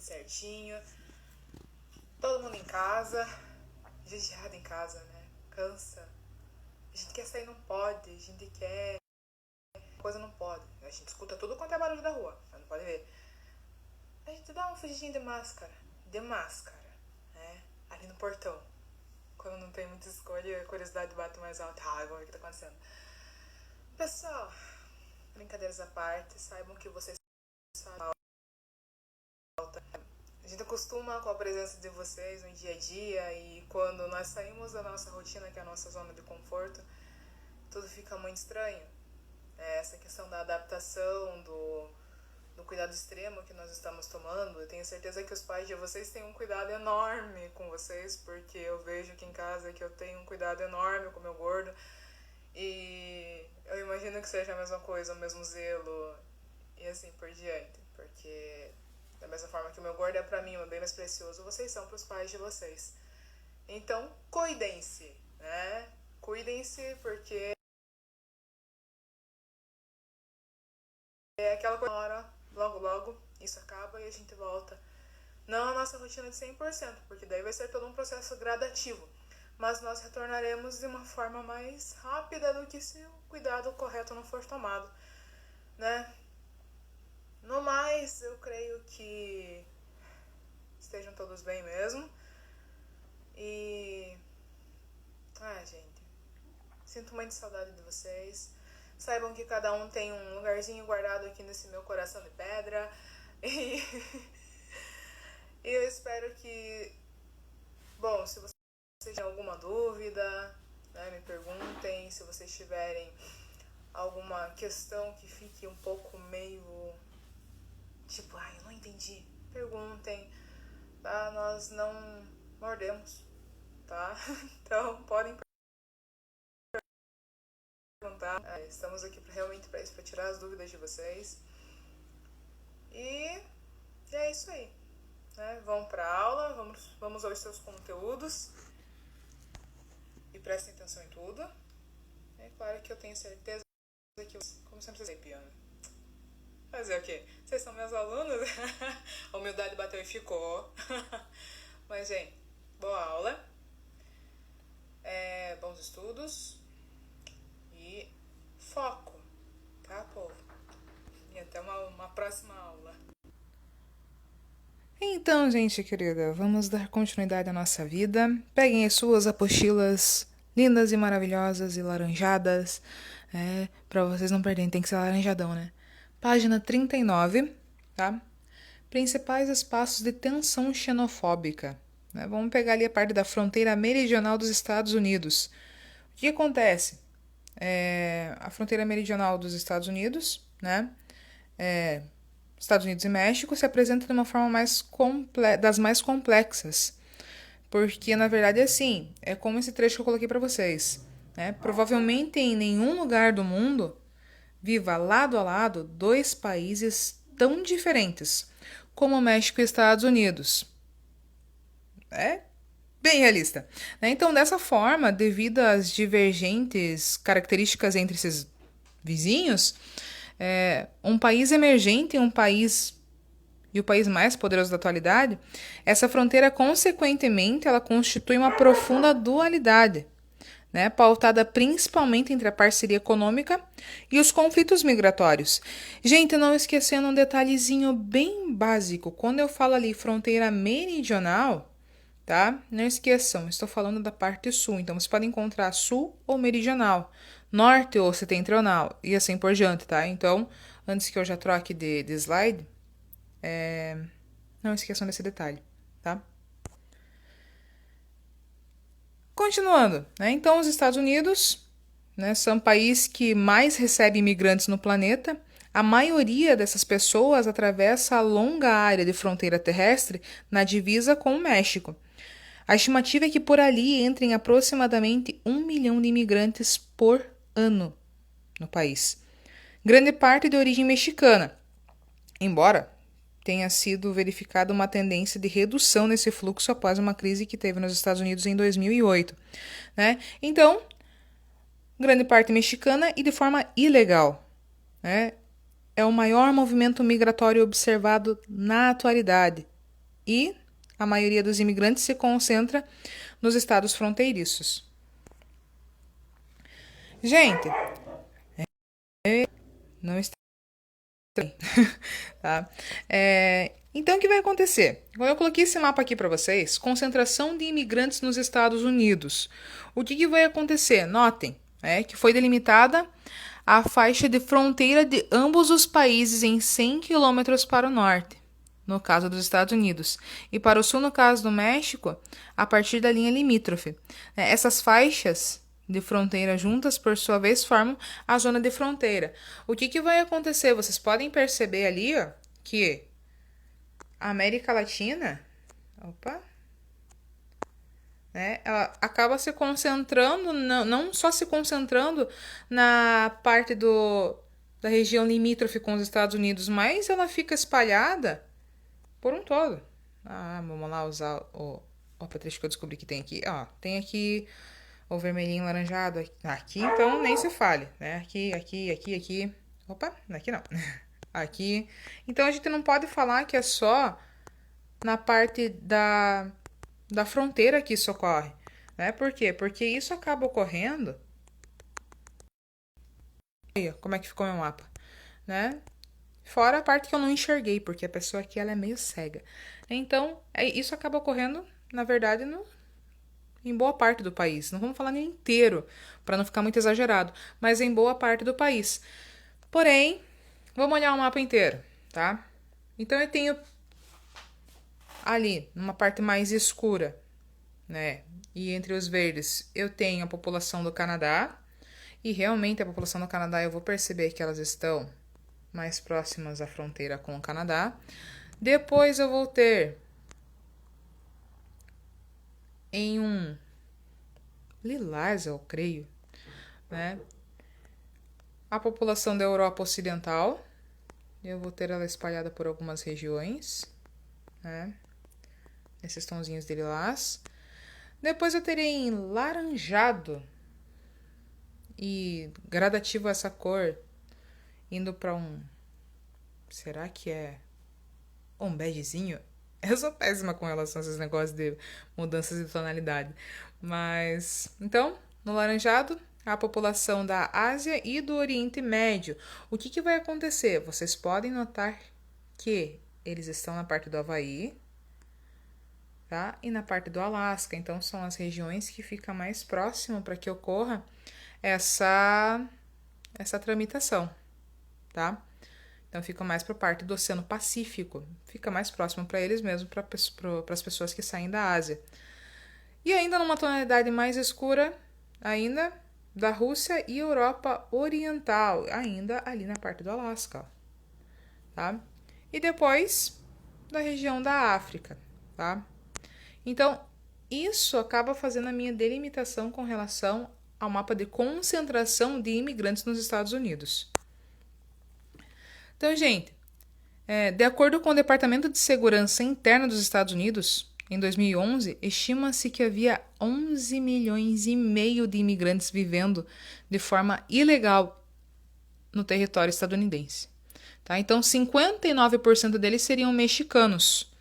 certinho. Todo mundo em casa. Gente errada em casa, né? Cansa. A gente quer sair, não pode. A gente quer... coisa não pode. A gente escuta tudo quanto é barulho da rua. Não pode ver. A gente dá uma fugidinha de máscara. Né? Ali no portão. Quando não tem muita escolha, a curiosidade bate mais alto. Agora o que tá acontecendo? Pessoal, brincadeiras à parte, saibam que vocês fazem falta. A gente acostuma com a presença de vocês no dia a dia e quando nós saímos da nossa rotina, que é a nossa zona de conforto, tudo fica muito estranho. Essa questão da adaptação, do cuidado extremo que nós estamos tomando, eu tenho certeza que os pais de vocês têm um cuidado enorme com vocês, porque eu vejo aqui em casa que eu tenho um cuidado enorme com o meu gordo, e eu imagino que seja a mesma coisa, o mesmo zelo, e assim por diante, porque da mesma forma que o meu gordo é pra mim o bem mais precioso, vocês são pros pais de vocês. Então, cuidem-se, né? Cuidem-se, porque é aquela coisa, logo isso acaba e a gente volta. Não a nossa rotina de 100%, porque daí vai ser todo um processo gradativo. Mas nós retornaremos de uma forma mais rápida do que se o cuidado correto não for tomado, né? No mais, eu creio que estejam todos bem mesmo. E... gente, sinto muita saudade de vocês. Saibam que cada um tem um lugarzinho guardado aqui nesse meu coração de pedra. E eu espero que... Bom, se vocês têm alguma dúvida, né, me perguntem. Se vocês tiverem alguma questão que fique um pouco meio... tipo, eu não entendi. Perguntem, tá? Nós não mordemos, tá? Então, podem perguntar. Estamos aqui realmente para isso, para tirar as dúvidas de vocês. E é isso aí, né? Vão para aula, vamos aos seus conteúdos e prestem atenção em tudo. É claro que eu tenho certeza que, como sempre, vocês piano. Fazer o quê? Vocês são meus alunos? A humildade bateu e ficou. Mas, gente, boa aula. Bons estudos. E foco, tá, povo? E até uma próxima aula. Então, gente querida, vamos dar continuidade à nossa vida. Peguem as suas apostilas lindas e maravilhosas e laranjadas. Pra vocês não perderem, tem que ser laranjadão, né? Página 39, tá? Principais espaços de tensão xenofóbica. Né? Vamos pegar ali a parte da fronteira meridional dos Estados Unidos. O que acontece? A fronteira meridional dos Estados Unidos, né? Estados Unidos e México se apresenta de uma forma das mais complexas. Porque, na verdade, assim, é como esse trecho que eu coloquei para vocês. Né? Provavelmente em nenhum lugar do mundo viva lado a lado dois países tão diferentes como México e Estados Unidos. É bem realista. Né? Então, dessa forma, devido às divergentes características entre esses vizinhos, um país emergente e o país mais poderoso da atualidade, essa fronteira, consequentemente, ela constitui uma profunda dualidade, né, pautada principalmente entre a parceria econômica e os conflitos migratórios. Gente, não esquecendo um detalhezinho bem básico, quando eu falo ali fronteira meridional, tá? Não esqueçam, estou falando da parte sul, então você pode encontrar sul ou meridional, norte ou setentrional e assim por diante, tá? Então, antes que eu já troque de slide, não esqueçam desse detalhe, tá? Continuando, né? Então os Estados Unidos, né, são o país que mais recebe imigrantes no planeta. A maioria dessas pessoas atravessa a longa área de fronteira terrestre na divisa com o México. A estimativa é que por ali entrem aproximadamente 1 milhão de imigrantes por ano no país. Grande parte de origem mexicana, embora tenha sido verificada uma tendência de redução nesse fluxo após uma crise que teve nos Estados Unidos em 2008. Né? Então, grande parte mexicana e de forma ilegal. Né? É o maior movimento migratório observado na atualidade. e a maioria dos imigrantes se concentra nos estados fronteiriços. Gente, não está bem, tá? Então, o que vai acontecer? Eu coloquei esse mapa aqui para vocês, concentração de imigrantes nos Estados Unidos. O que vai acontecer? Notem, que foi delimitada a faixa de fronteira de ambos os países em 100 quilômetros para o norte, no caso dos Estados Unidos, e para o sul, no caso do México, a partir da linha limítrofe. Essas faixas de fronteira juntas, por sua vez, formam a zona de fronteira. O que vai acontecer? Vocês podem perceber ali, ó, que a América Latina, ela acaba se concentrando, não só se concentrando na parte da região limítrofe com os Estados Unidos, mas ela fica espalhada por um todo. Vamos lá usar o Patrícia, que eu descobri que tem aqui. Tem aqui o vermelhinho laranjado. Aqui, então, nem se fale, né? Aqui. Opa, aqui não. Aqui. Então, a gente não pode falar que é só na parte da fronteira que isso ocorre, né? Por quê? Porque isso acaba ocorrendo. Aí, como é que ficou meu mapa, né? Fora a parte que eu não enxerguei, porque a pessoa aqui ela é meio cega. Então, isso acaba ocorrendo, na verdade, em boa parte do país. Não vamos falar nem inteiro, para não ficar muito exagerado, mas em boa parte do país. Porém, vamos olhar o mapa inteiro, tá? Então, eu tenho ali, numa parte mais escura, né? E entre os verdes, eu tenho a população do Canadá. E realmente a população do Canadá, eu vou perceber que elas estão mais próximas à fronteira com o Canadá. Depois eu vou ter em um lilás, eu creio, né? A população da Europa Ocidental. Eu vou ter ela espalhada por algumas regiões, né? Esses tonzinhos de lilás. Depois eu terei em laranjado e gradativo essa cor, indo para um... Será que é um begezinho? Eu sou péssima com relação a esses negócios de mudanças de tonalidade. Mas, então, no laranjado, a população da Ásia e do Oriente Médio. O que vai acontecer? Vocês podem notar que eles estão na parte do Havaí, tá? E na parte do Alasca. Então, são as regiões que ficam mais próximas para que ocorra essa tramitação, tá? Então, fica mais para a parte do Oceano Pacífico. Fica mais próximo para eles mesmo, para as pessoas que saem da Ásia. E ainda numa tonalidade mais escura, ainda da Rússia e Europa Oriental, ainda ali na parte do Alasca, tá? E depois da região da África, tá? Então, isso acaba fazendo a minha delimitação com relação ao mapa de concentração de imigrantes nos Estados Unidos. Então, gente, de acordo com o Departamento de Segurança Interna dos Estados Unidos, em 2011, estima-se que havia 11 milhões e meio de imigrantes vivendo de forma ilegal no território estadunidense. Tá? Então, 59% deles seriam mexicanos.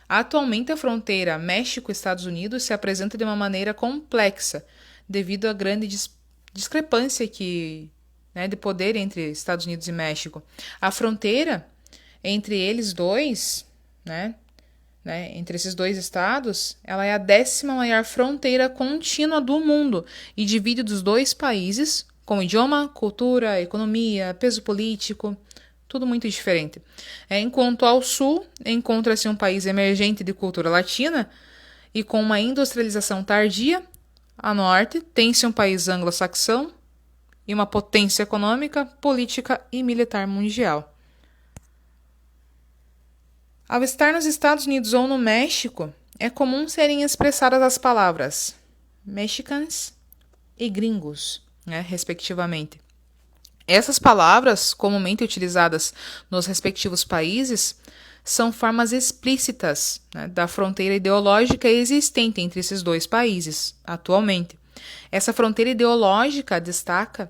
Atualmente, a fronteira México-Estados Unidos se apresenta de uma maneira complexa, devido à grande discrepância de poder entre Estados Unidos e México. A fronteira entre eles dois, entre esses dois estados, ela é a 10ª maior fronteira contínua do mundo e divide os dois países com idioma, cultura, economia, peso político, tudo muito diferente. Enquanto ao sul encontra-se um país emergente de cultura latina e com uma industrialização tardia, a norte tem-se um país anglo-saxão e uma potência econômica, política e militar mundial. Ao estar nos Estados Unidos ou no México, é comum serem expressadas as palavras mexicans e gringos, respectivamente. Essas palavras, comumente utilizadas nos respectivos países, são formas explícitas da fronteira ideológica existente entre esses dois países, atualmente. Essa fronteira ideológica destacada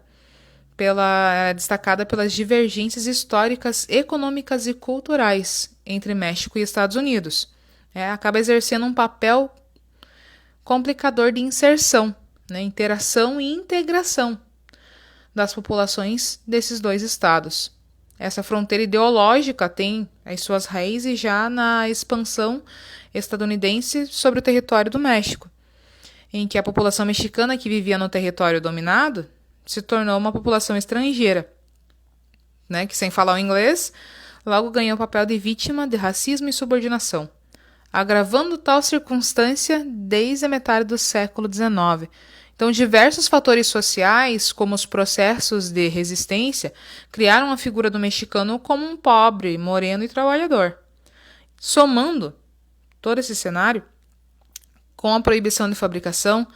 pelas divergências históricas, econômicas e culturais entre México e Estados Unidos. acaba exercendo um papel complicador de inserção, né, interação e integração das populações desses dois estados. Essa fronteira ideológica tem as suas raízes já na expansão estadunidense sobre o território do México, em que a população mexicana que vivia no território dominado se tornou uma população estrangeira, né, que sem falar o inglês, logo ganhou o papel de vítima de racismo e subordinação, agravando tal circunstância desde a metade do século XIX. Então, diversos fatores sociais, como os processos de resistência, criaram a figura do mexicano como um pobre, moreno e trabalhador. Somando todo esse cenário, com a proibição de fabricação,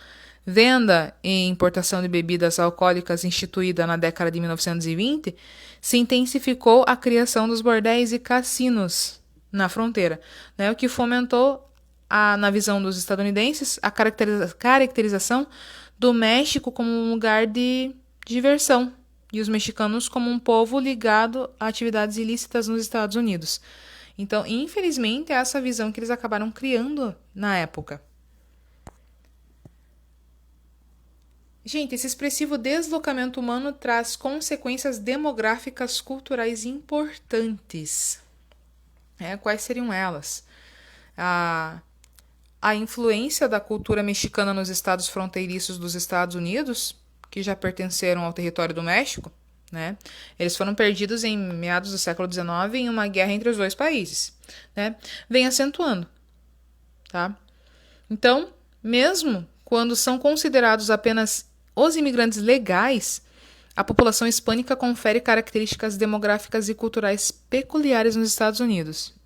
venda e importação de bebidas alcoólicas instituída na década de 1920, se intensificou a criação dos bordéis e cassinos na fronteira, né, o que fomentou, na visão dos estadunidenses, a caracterização do México como um lugar de diversão e os mexicanos como um povo ligado a atividades ilícitas nos Estados Unidos. Então, infelizmente, é essa visão que eles acabaram criando na época. Gente, esse expressivo deslocamento humano traz consequências demográficas culturais importantes. Quais seriam elas? A influência da cultura mexicana nos estados fronteiriços dos Estados Unidos, que já pertenceram ao território do México, né? Eles foram perdidos em meados do século XIX em uma guerra entre os dois países, né? Vem acentuando, tá? Então, mesmo quando são considerados apenas os imigrantes legais, a população hispânica confere características demográficas e culturais peculiares nos Estados Unidos.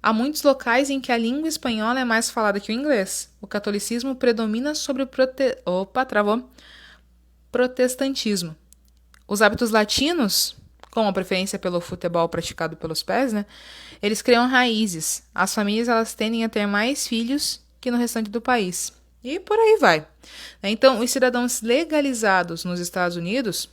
Há muitos locais em que a língua espanhola é mais falada que o inglês. O catolicismo predomina sobre o protestantismo. Os hábitos latinos, com a preferência pelo futebol praticado pelos pés, né, eles criam raízes. As famílias elas tendem a ter mais filhos que no restante do país. E por aí vai. Então, os cidadãos legalizados nos Estados Unidos,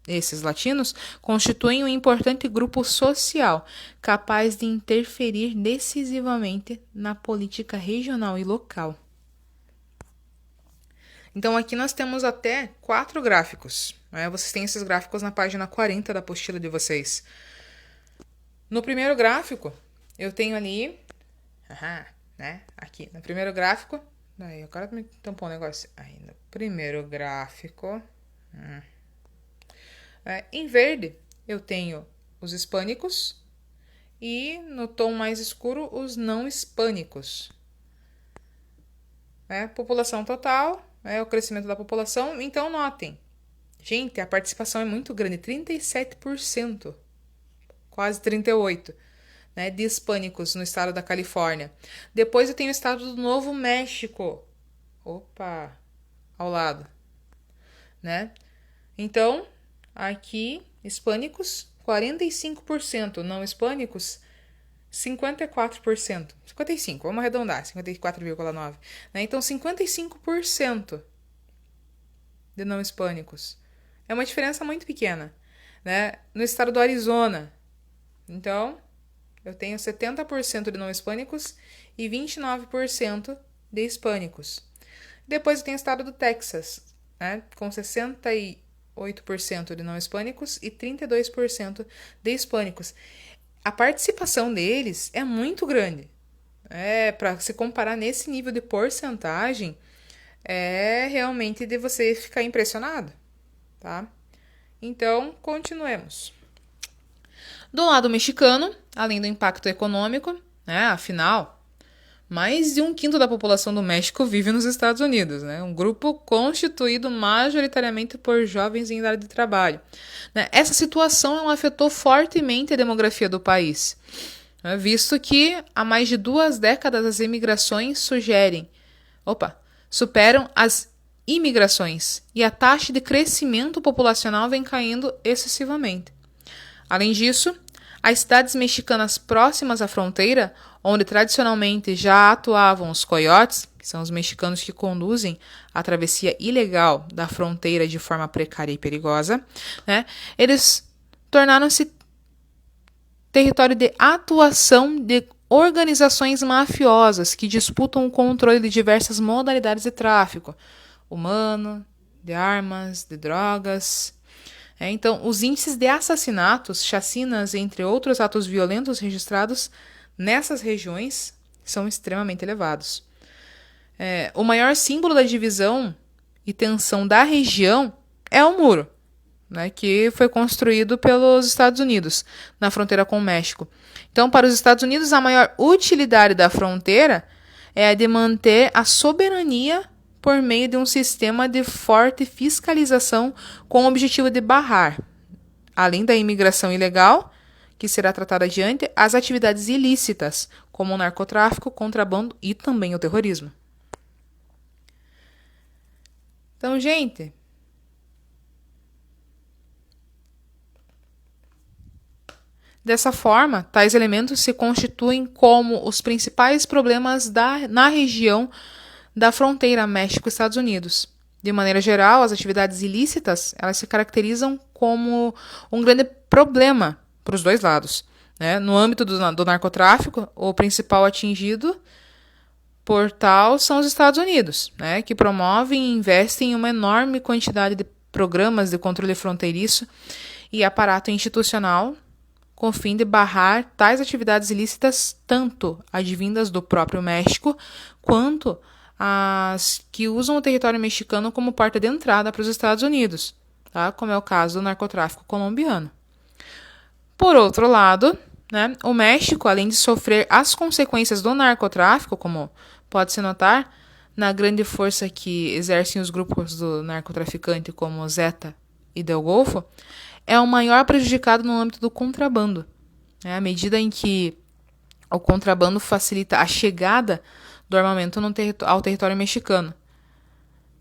esses latinos, constituem um importante grupo social capaz de interferir decisivamente na política regional e local. Então, aqui nós temos até 4 gráficos. Vocês têm esses gráficos na página 40 da apostila de vocês. No primeiro gráfico, eu tenho ali... aqui, no primeiro gráfico... agora me tampou um negócio. Aí, no primeiro gráfico... em verde, eu tenho os hispânicos e no tom mais escuro, os não hispânicos. População total, o crescimento da população. Então, notem, gente, a participação é muito grande, 37%, quase 38%, de hispânicos no estado da Califórnia. Depois eu tenho o estado do Novo México, ao lado, Então, aqui, hispânicos, 45%, não hispânicos, 54%. 55%, vamos arredondar, 54,9%. Então, 55% de não hispânicos. É uma diferença muito pequena. No estado do Arizona, então, eu tenho 70% de não hispânicos e 29% de hispânicos. Depois eu tenho o estado do Texas, com 68% de não hispânicos e 32% de hispânicos. A participação deles é muito grande. Para se comparar nesse nível de porcentagem, é realmente de você ficar impressionado, tá? Então, continuemos. Do lado mexicano, além do impacto econômico, afinal, mais de 1/5 da população do México vive nos Estados Unidos, um grupo constituído majoritariamente por jovens em idade de trabalho. Essa situação afetou fortemente a demografia do país, visto que há mais de 2 décadas as imigrações superam as imigrações e a taxa de crescimento populacional vem caindo excessivamente. Além disso, as cidades mexicanas próximas à fronteira, onde tradicionalmente já atuavam os coiotes, que são os mexicanos que conduzem a travessia ilegal da fronteira de forma precária e perigosa, eles tornaram-se território de atuação de organizações mafiosas que disputam o controle de diversas modalidades de tráfico humano, de armas, de drogas. Então, os índices de assassinatos, chacinas, entre outros atos violentos registrados nessas regiões são extremamente elevados. O maior símbolo da divisão e tensão da região é o muro, né, que foi construído pelos Estados Unidos na fronteira com o México. Então, para os Estados Unidos, a maior utilidade da fronteira é a de manter a soberania por meio de um sistema de forte fiscalização com o objetivo de barrar, além da imigração ilegal, que será tratada adiante, as atividades ilícitas, como o narcotráfico, contrabando e também o terrorismo. Então, gente, dessa forma, tais elementos se constituem como os principais problemas na região da fronteira México-Estados Unidos. De maneira geral, as atividades ilícitas elas se caracterizam como um grande problema para os dois lados. Né? No âmbito do narcotráfico, o principal atingido por tal são os Estados Unidos, né? Que promovem e investem em uma enorme quantidade de programas de controle fronteiriço e aparato institucional com o fim de barrar tais atividades ilícitas, tanto advindas do próprio México, quanto as que usam o território mexicano como porta de entrada para os Estados Unidos, tá? Como é o caso do narcotráfico colombiano. Por outro lado, né, o México, além de sofrer as consequências do narcotráfico, como pode-se notar na grande força que exercem os grupos do narcotraficante como Zeta e Del Golfo, é o maior prejudicado no âmbito do contrabando. À medida em que o contrabando facilita a chegada do armamento ao território mexicano.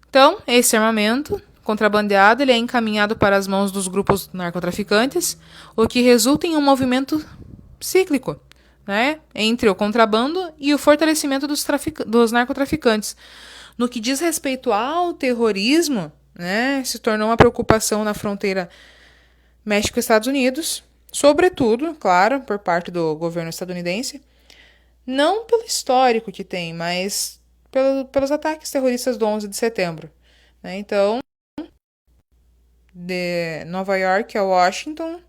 Então, esse armamento contrabandeado ele é encaminhado para as mãos dos grupos narcotraficantes, o que resulta em um movimento cíclico, né, entre o contrabando e o fortalecimento dos narcotraficantes. No que diz respeito ao terrorismo, né, se tornou uma preocupação na fronteira México-Estados Unidos, sobretudo, claro, por parte do governo estadunidense, não pelo histórico que tem, mas pelos ataques terroristas do 11 de setembro. Né? Então, de Nova York a Washington,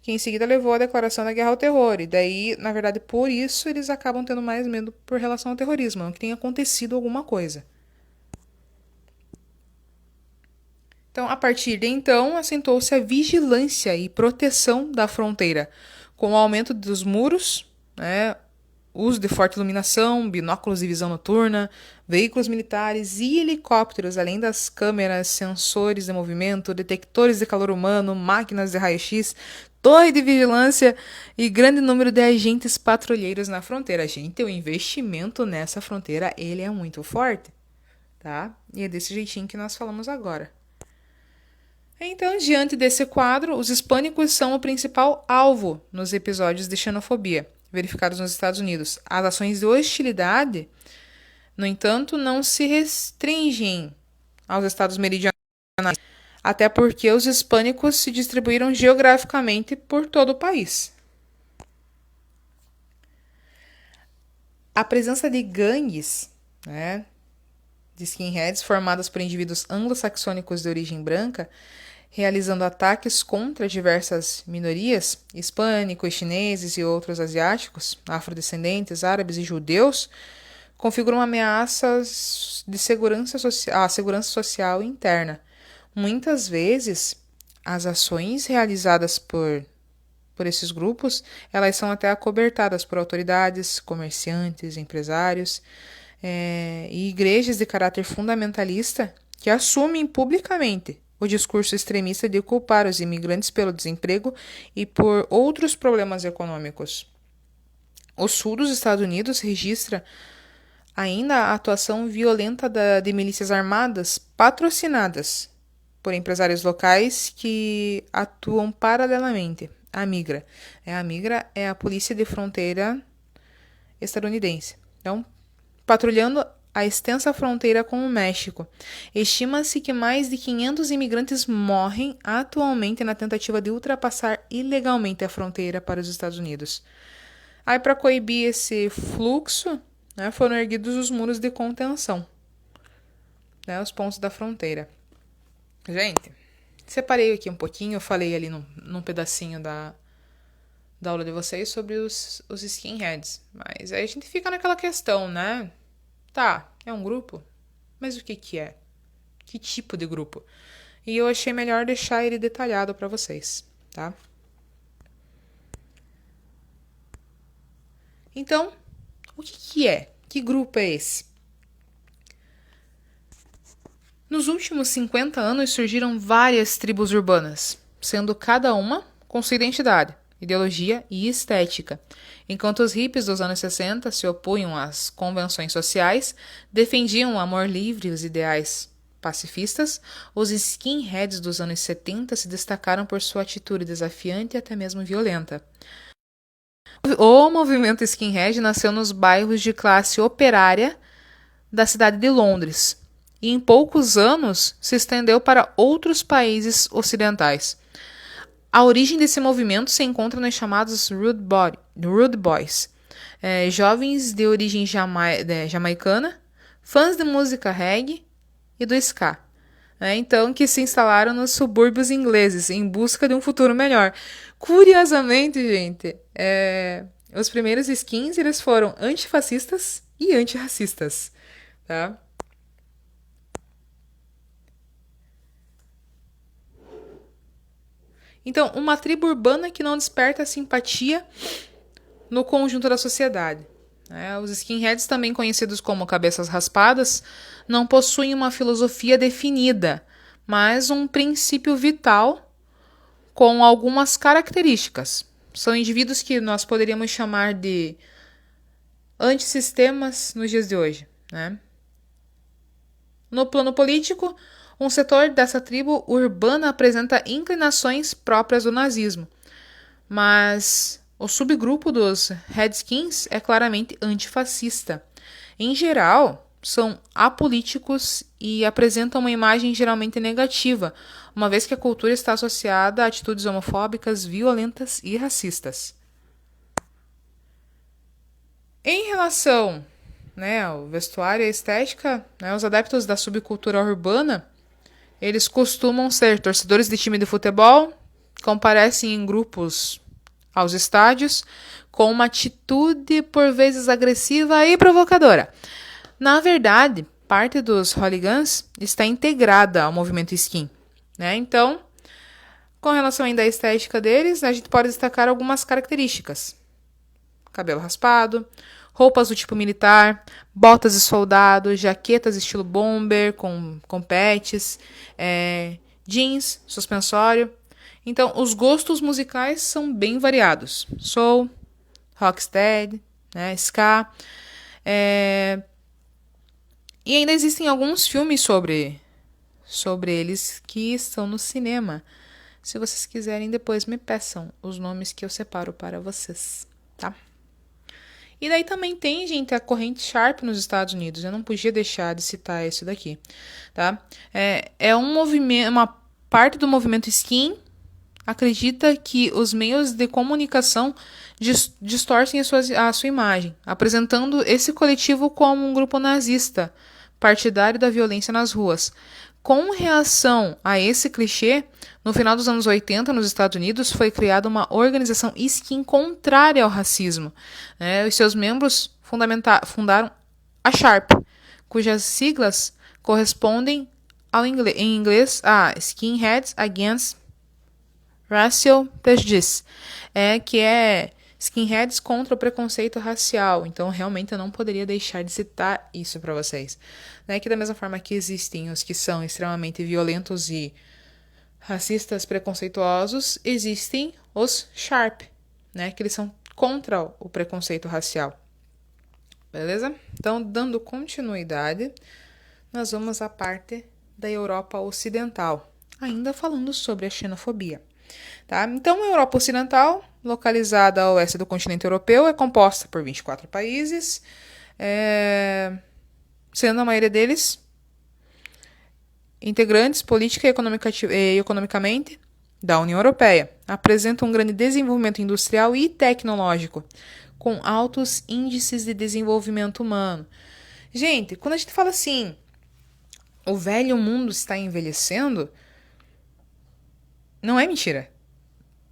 que em seguida levou a declaração da guerra ao terror. E daí, na verdade, por isso eles acabam tendo mais medo por relação ao terrorismo, não que tenha acontecido alguma coisa. Então, a partir de então, assentou-se a vigilância e proteção da fronteira, com o aumento dos muros, né, uso de forte iluminação, binóculos de visão noturna, veículos militares e helicópteros, além das câmeras, sensores de movimento, detectores de calor humano, máquinas de raio-x, torre de vigilância e grande número de agentes patrulheiros na fronteira. Gente, o investimento nessa fronteira, ele é muito forte, tá? E é desse jeitinho que nós falamos agora. Então, diante desse quadro, os hispânicos são o principal alvo nos episódios de xenofobia verificados nos Estados Unidos. As ações de hostilidade, no entanto, não se restringem aos estados meridionais, até porque os hispânicos se distribuíram geograficamente por todo o país. A presença de gangues, né, de skinheads formadas por indivíduos anglo-saxônicos de origem branca, realizando ataques contra diversas minorias, hispânicos, chineses e outros asiáticos, afrodescendentes, árabes e judeus, configuram ameaças de à segurança social interna. Muitas vezes, as ações realizadas por esses grupos, elas são até acobertadas por autoridades, comerciantes, empresários e igrejas de caráter fundamentalista que assumem publicamente o discurso extremista de culpar os imigrantes pelo desemprego e por outros problemas econômicos. O sul dos Estados Unidos registra ainda a atuação violenta de milícias armadas patrocinadas por empresários locais que atuam paralelamente. A MIGRA. A MIGRA é a Polícia de Fronteira estadunidense. Então, patrulhando a extensa fronteira com o México. Estima-se que mais de 500 imigrantes morrem atualmente na tentativa de ultrapassar ilegalmente a fronteira para os Estados Unidos. Aí, para coibir esse fluxo, né, foram erguidos os muros de contenção, né, os pontos da fronteira. Gente, separei aqui um pouquinho, eu falei ali num pedacinho da aula de vocês sobre os skinheads. Mas aí a gente fica naquela questão, né? Tá, é um grupo? Mas o que que é? Que tipo de grupo? E eu achei melhor deixar ele detalhado para vocês, tá? Então, o que que é? Que grupo é esse? Nos últimos 50 anos surgiram várias tribos urbanas, sendo cada uma com sua identidade, ideologia e estética. Enquanto os hippies dos anos 60 se opunham às convenções sociais, defendiam o amor livre e os ideais pacifistas, os skinheads dos anos 70 se destacaram por sua atitude desafiante e até mesmo violenta. O movimento skinhead nasceu nos bairros de classe operária da cidade de Londres e em poucos anos se estendeu para outros países ocidentais. A origem desse movimento se encontra nos chamados Rude Boys, jovens de origem jamaicana, fãs de música reggae e do ska, então que se instalaram nos subúrbios ingleses em busca de um futuro melhor. Curiosamente, gente, os primeiros skins eles foram antifascistas e antirracistas, tá? Então, uma tribo urbana que não desperta simpatia no conjunto da sociedade. Os skinheads, também conhecidos como cabeças raspadas, não possuem uma filosofia definida, mas um princípio vital com algumas características. São indivíduos que nós poderíamos chamar de antissistemas nos dias de hoje. No plano político, um setor dessa tribo urbana apresenta inclinações próprias do nazismo, mas o subgrupo dos Redskins é claramente antifascista. Em geral, são apolíticos e apresentam uma imagem geralmente negativa, uma vez que a cultura está associada a atitudes homofóbicas, violentas e racistas. Em relação ao vestuário e a estética, os adeptos da subcultura urbana, eles costumam ser torcedores de time de futebol, comparecem em grupos aos estádios, com uma atitude por vezes agressiva e provocadora. Na verdade, parte dos hooligans está integrada ao movimento skin. Então, com relação ainda à estética deles, a gente pode destacar algumas características. Cabelo raspado, roupas do tipo militar, botas de soldado, jaquetas estilo bomber com patches, jeans, suspensório. Então, os gostos musicais são bem variados. Soul, rocksteady, ska. E ainda existem alguns filmes sobre eles que estão no cinema. Se vocês quiserem, depois me peçam os nomes que eu separo para vocês, tá? E daí também tem, gente, a corrente Sharp nos Estados Unidos. Eu não podia deixar de citar isso daqui, tá? É um movimento, uma parte do movimento skin acredita que os meios de comunicação distorcem a sua imagem, apresentando esse coletivo como um grupo nazista, partidário da violência nas ruas. Com reação a esse clichê, no final dos anos 80, nos Estados Unidos, foi criada uma organização skin contrária ao racismo. Os seus membros fundaram a Sharp, cujas siglas correspondem em inglês a Skinheads Against Racial Prejudice, que é skinheads contra o preconceito racial. Então, realmente, eu não poderia deixar de citar isso para vocês. Que da mesma forma que existem os que são extremamente violentos e racistas preconceituosos, existem os Sharp, que eles são contra o preconceito racial. Beleza? Então, dando continuidade, nós vamos à parte da Europa Ocidental, ainda falando sobre a xenofobia. Tá? Então, a Europa Ocidental, localizada ao oeste do continente europeu, é composta por 24 países, sendo a maioria deles integrantes política e economicamente da União Europeia. Apresenta um grande desenvolvimento industrial e tecnológico, com altos índices de desenvolvimento humano. Gente, quando a gente fala assim, o velho mundo está envelhecendo, não é mentira,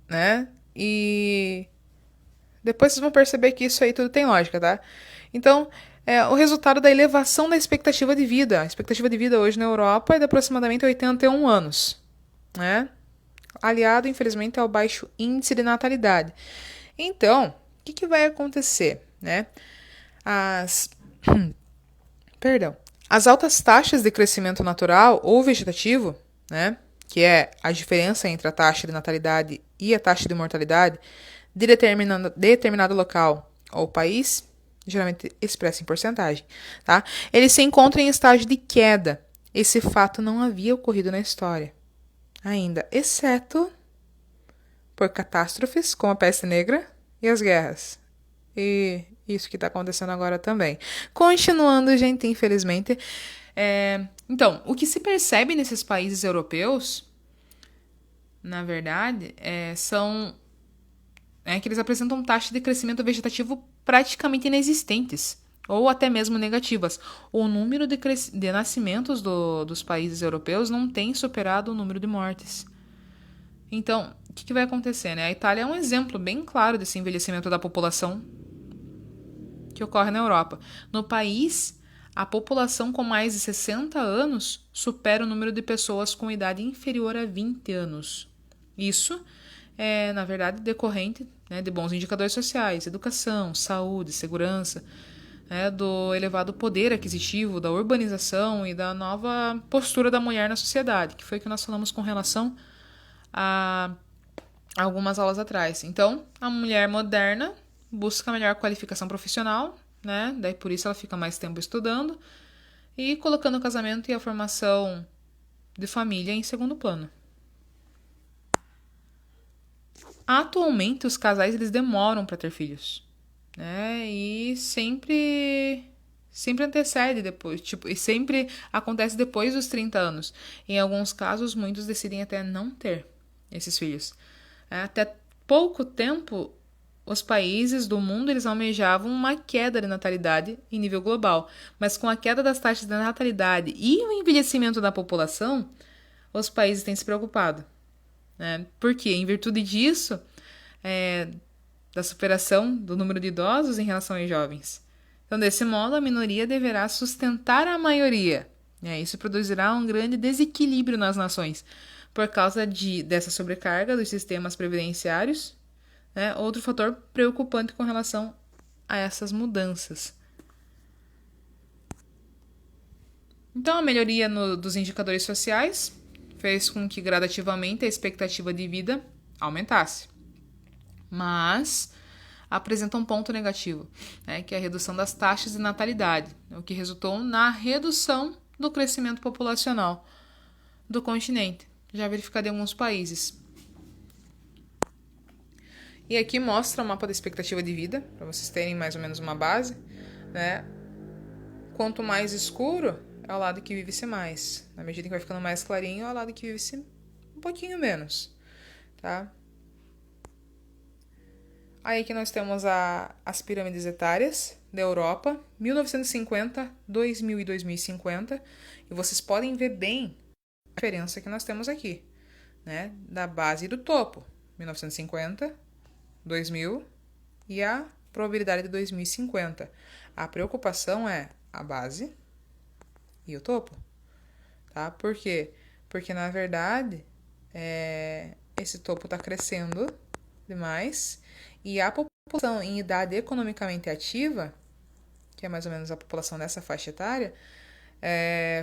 né? E depois vocês vão perceber que isso aí tudo tem lógica, tá? Então, é o resultado da elevação da expectativa de vida. A expectativa de vida hoje na Europa é de aproximadamente 81 anos, né? Aliado, infelizmente, ao baixo índice de natalidade. Então, o que vai acontecer, né? As Perdão. As altas taxas de crescimento natural ou vegetativo, né, que é a diferença entre a taxa de natalidade e a taxa de mortalidade de determinado local ou país, geralmente expressa em porcentagem, tá? Eles se encontram em estágio de queda. Esse fato não havia ocorrido na história ainda, exceto por catástrofes como a peste negra e as guerras. E isso que está acontecendo agora também. Continuando, gente, infelizmente. Então, o que se percebe nesses países europeus, na verdade, são que eles apresentam taxas de crescimento vegetativo praticamente inexistentes, ou até mesmo negativas. O número de nascimentos dos países europeus não tem superado o número de mortes. Então, o que vai acontecer, né? A Itália é um exemplo bem claro desse envelhecimento da população que ocorre na Europa. No país, a população com mais de 60 anos supera o número de pessoas com idade inferior a 20 anos. Isso é, na verdade, decorrente, né, de bons indicadores sociais, educação, saúde, segurança, né, do elevado poder aquisitivo, da urbanização e da nova postura da mulher na sociedade, que foi o que nós falamos com relação a algumas aulas atrás. Então, a mulher moderna busca melhor qualificação profissional, né? Daí por isso ela fica mais tempo estudando e colocando o casamento e a formação de família em segundo plano. Atualmente os casais eles demoram para ter filhos, né? E sempre antecede depois, e sempre acontece depois dos 30 anos. Em alguns casos, muitos decidem até não ter esses filhos. Até pouco tempo, os países do mundo eles almejavam uma queda de natalidade em nível global. Mas com a queda das taxas de natalidade e o envelhecimento da população, os países têm se preocupado. Né? Por quê? Em virtude disso, da superação do número de idosos em relação aos jovens. Então, desse modo, a minoria deverá sustentar a maioria. Isso produzirá um grande desequilíbrio nas nações, por causa dessa sobrecarga dos sistemas previdenciários. Outro fator preocupante com relação a essas mudanças. Então, a melhoria dos indicadores sociais fez com que gradativamente a expectativa de vida aumentasse. Mas apresenta um ponto negativo, que é a redução das taxas de natalidade, o que resultou na redução do crescimento populacional do continente, já verificado em alguns países. E aqui mostra o mapa da expectativa de vida, para vocês terem mais ou menos uma base, né? Quanto mais escuro, é o lado que vive-se mais. Na medida que vai ficando mais clarinho, é o lado que vive-se um pouquinho menos, tá? Aí aqui nós temos as pirâmides etárias da Europa, 1950, 2000 e 2050. E vocês podem ver bem a diferença que nós temos aqui, né? Da base e do topo, 1950, 2000 e a probabilidade de 2050. A preocupação é a base e o topo, tá? Por quê? Porque, na verdade, esse topo está crescendo demais e a população em idade economicamente ativa, que é mais ou menos a população dessa faixa etária,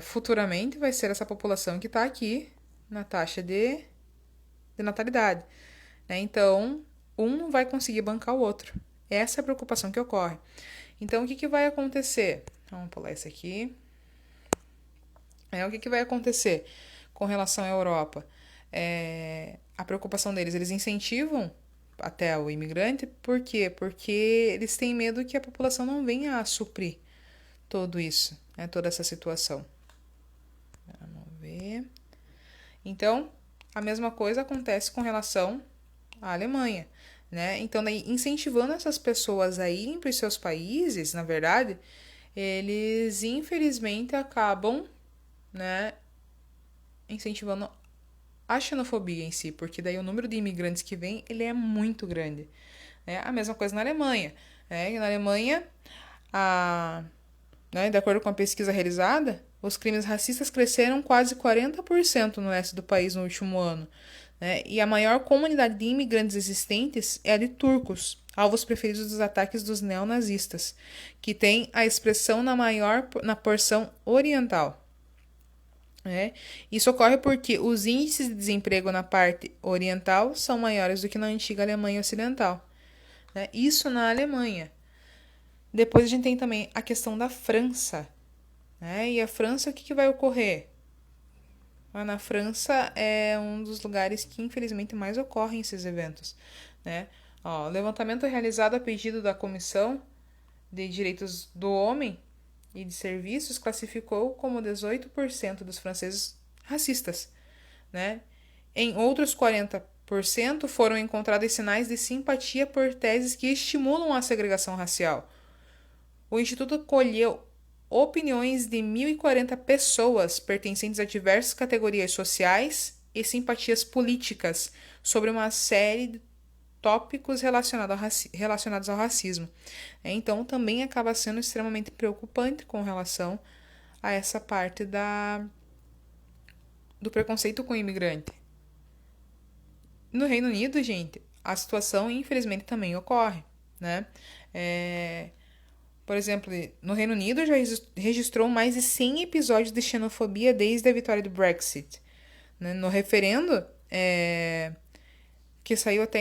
futuramente vai ser essa população que está aqui na taxa de natalidade. Né? Então, um não vai conseguir bancar o outro. Essa é a preocupação que ocorre. Então, o que vai acontecer? Vamos pular isso aqui. O que vai acontecer com relação à Europa? A preocupação deles, eles incentivam até o imigrante, por quê? Porque eles têm medo que a população não venha a suprir tudo isso, toda essa situação. Vamos ver. Então, a mesma coisa acontece com relação à Alemanha. né? Então, daí, incentivando essas pessoas a irem para os seus países, na verdade, eles infelizmente acabam, né, incentivando a xenofobia em si, porque daí o número de imigrantes que vem, ele é muito grande, né? A mesma coisa na Alemanha, né? Na Alemanha, né, de acordo com a pesquisa realizada, os crimes racistas cresceram quase 40% no leste do país no último ano, né? E a maior comunidade de imigrantes existentes é a de turcos, alvos preferidos dos ataques dos neonazistas, que tem a expressão na porção oriental. Isso ocorre porque os índices de desemprego na parte oriental são maiores do que na antiga Alemanha Ocidental. Né? Isso na Alemanha. Depois a gente tem também a questão da França. Né? E a França, o que vai ocorrer? Na França é um dos lugares que infelizmente mais ocorrem esses eventos. Né? O levantamento realizado a pedido da Comissão de Direitos do Homem e de Serviços classificou como 18% dos franceses racistas. Né? Em outros 40% foram encontrados sinais de simpatia por teses que estimulam a segregação racial. O Instituto colheu opiniões de 1.040 pessoas pertencentes a diversas categorias sociais e simpatias políticas sobre uma série de tópicos relacionados ao racismo. Então, também acaba sendo extremamente preocupante com relação a essa parte do preconceito com o imigrante. No Reino Unido, gente, a situação, infelizmente, também ocorre, né? Por exemplo, no Reino Unido já registrou mais de 100 episódios de xenofobia desde a vitória do Brexit. Né? No referendo, que saiu até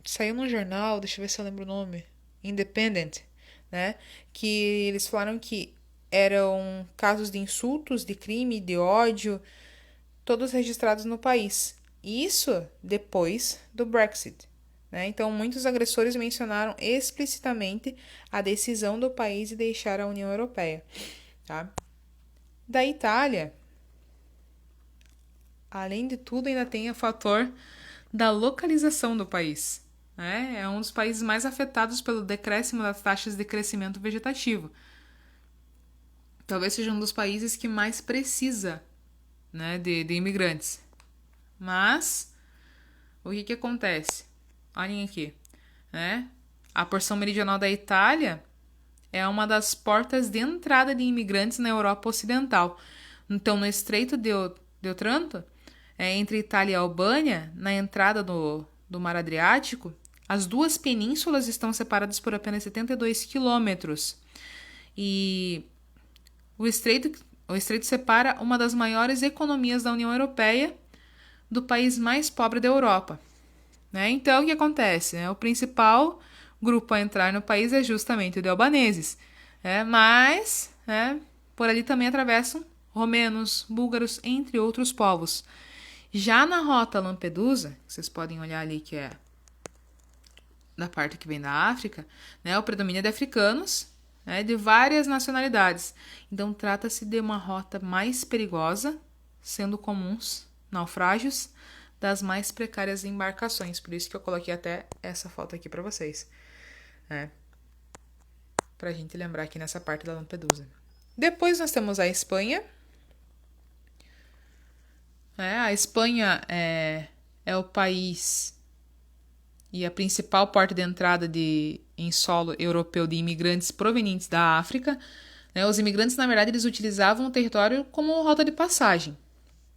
saiu num jornal, deixa eu ver se eu lembro o nome, Independent, né? Que eles falaram que eram casos de insultos, de crime, de ódio, todos registrados no país. Isso depois do Brexit. Né? Então, muitos agressores mencionaram explicitamente a decisão do país de deixar a União Europeia. Tá? Da Itália, além de tudo, ainda tem o fator da localização do país. Né? É um dos países mais afetados pelo decréscimo das taxas de crescimento vegetativo. Talvez seja um dos países que mais precisa, né, de imigrantes. Mas, o que acontece? Olhem aqui. Né? A porção meridional da Itália é uma das portas de entrada de imigrantes na Europa Ocidental. Então, no Estreito de Otranto, entre Itália e Albânia, na entrada do Mar Adriático, as duas penínsulas estão separadas por apenas 72 quilômetros. E o estreito separa uma das maiores economias da União Europeia do país mais pobre da Europa. Né? Então, o que acontece? O principal grupo a entrar no país é justamente o de albaneses. Mas, por ali também atravessam romenos, búlgaros, entre outros povos. Já na rota Lampedusa, que vocês podem olhar ali, que é da parte que vem da África, o predomínio é de africanos, de várias nacionalidades. Então, trata-se de uma rota mais perigosa, sendo comuns naufrágios das mais precárias embarcações. Por isso que eu coloquei até essa foto aqui para vocês. Pra gente lembrar aqui nessa parte da Lampedusa. Depois nós temos a Espanha. A Espanha é o país e a principal porta de entrada em solo europeu de imigrantes provenientes da África. Os imigrantes, na verdade, eles utilizavam o território como rota de passagem,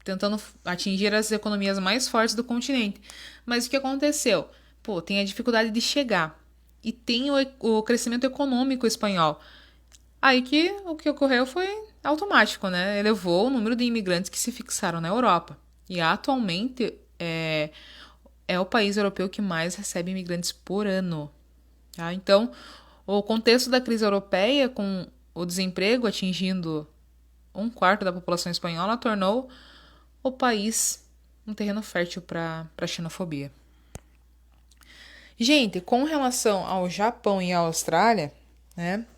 tentando atingir as economias mais fortes do continente. Mas o que aconteceu? Tem a dificuldade de chegar. E tem o crescimento econômico espanhol. Aí que o que ocorreu foi automático, né? Elevou o número de imigrantes que se fixaram na Europa. E atualmente é o país europeu que mais recebe imigrantes por ano. Tá? Então, o contexto da crise europeia, com o desemprego atingindo 1/4 da população espanhola, tornou o país um terreno fértil para a xenofobia. Gente, com relação ao Japão e à Austrália,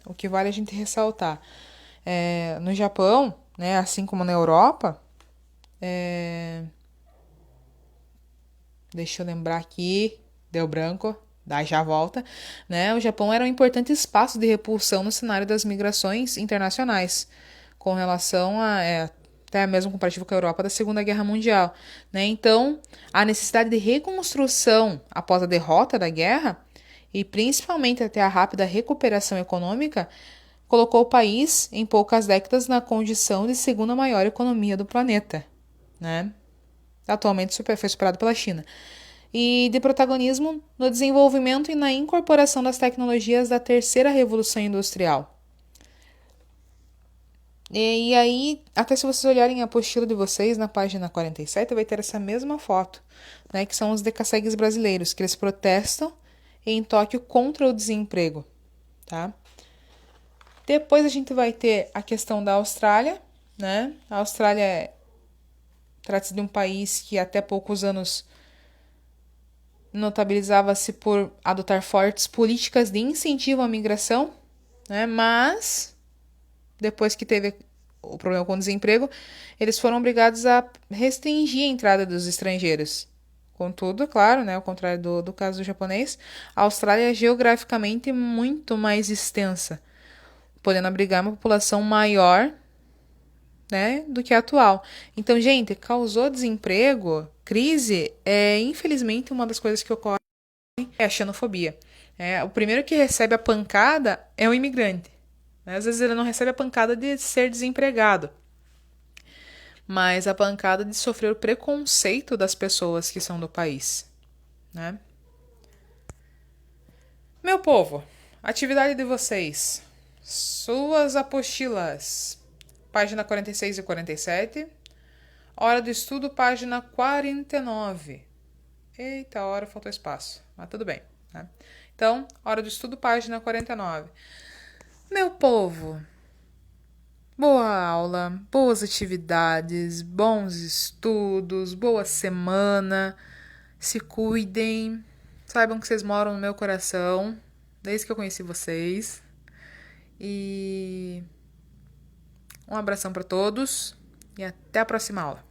o que vale a gente ressaltar, no Japão, assim como na Europa, deixa eu lembrar aqui deu branco, daí já volta, né? O Japão era um importante espaço de repulsão no cenário das migrações internacionais, com relação até mesmo comparativo com a Europa da Segunda Guerra Mundial, né? Então, a necessidade de reconstrução após a derrota da guerra e principalmente até a rápida recuperação econômica colocou o país em poucas décadas na condição de segunda maior economia do planeta, né? Atualmente foi superado pela China, e de protagonismo no desenvolvimento e na incorporação das tecnologias da terceira revolução industrial. E aí, até se vocês olharem a apostila de vocês, na página 47, vai ter essa mesma foto, né, que são os decassegues brasileiros, que eles protestam em Tóquio contra o desemprego, tá? Depois a gente vai ter a questão da Austrália, né? A Austrália trata-se de um país que até poucos anos notabilizava-se por adotar fortes políticas de incentivo à migração, né? Mas depois que teve o problema com o desemprego, eles foram obrigados a restringir a entrada dos estrangeiros. Contudo, claro, né, ao contrário do caso do japonês, a Austrália é geograficamente muito mais extensa, podendo abrigar uma população maior, né, do que a atual. Então, gente, causou desemprego, crise, infelizmente uma das coisas que ocorre é a xenofobia. O primeiro que recebe a pancada é o imigrante. Às vezes ele não recebe a pancada de ser desempregado, mas a pancada de sofrer o preconceito das pessoas que são do país, né? Meu povo, atividade de vocês. Suas apostilas. Página 46 e 47. Hora do estudo, página 49. Eita, a hora faltou espaço, mas tudo bem, né? Então, hora do estudo, página 49. Meu povo, boa aula, boas atividades, bons estudos, boa semana. Se cuidem. Saibam que vocês moram no meu coração, desde que eu conheci vocês. E um abração para todos e até a próxima aula.